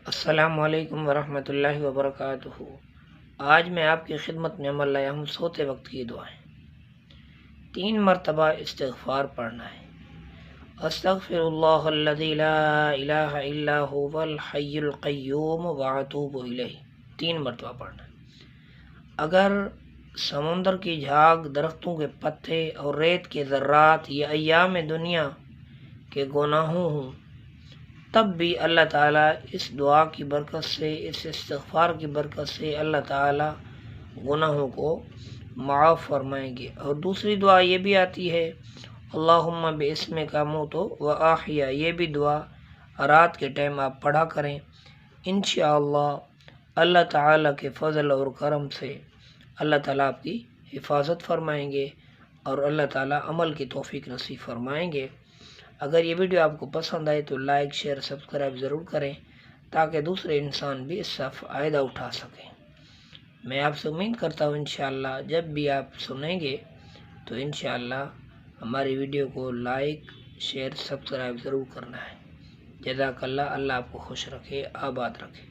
السلام علیکم ورحمۃ اللہ وبرکاتہ۔ آج میں آپ کی خدمت میں عمل لایا ہوں سوتے وقت کی دعائیں۔ 3 مرتبہ استغفار پڑھنا ہے۔ استغفر اللہ الذی لا الہ الا هو الحی القیوم واتوب الیہ 3 مرتبہ پڑھنا ہے۔ اگر سمندر کی جھاگ، درختوں کے پتے اور ریت کے ذرات یا ایام دنیا کے گناہوں ہوں تب بھی اللہ تعالیٰ اس دعا کی برکت سے، اس استغفار کی برکت سے اللہ تعالیٰ گناہوں کو معاف فرمائیں گے۔ اور دوسری دعا یہ بھی آتی ہے اللہم باسمک اموت و احیا، یہ بھی دعا رات کے ٹائم آپ پڑھا کریں۔ انشاءاللہ اللہ تعالیٰ کے فضل اور کرم سے اللہ تعالیٰ آپ کی حفاظت فرمائیں گے اور اللہ تعالیٰ عمل کی توفیق نصیب فرمائیں گے۔ اگر یہ ویڈیو آپ کو پسند آئے تو لائک، شیئر، سبسکرائب ضرور کریں تاکہ دوسرے انسان بھی اس سے فائدہ اٹھا سکیں۔ میں آپ سے امید کرتا ہوں انشاءاللہ جب بھی آپ سنیں گے تو انشاءاللہ ہماری ویڈیو کو لائک، شیئر، سبسکرائب ضرور کرنا ہے۔ جزاک اللہ، اللہ آپ کو خوش رکھے، آباد رکھے۔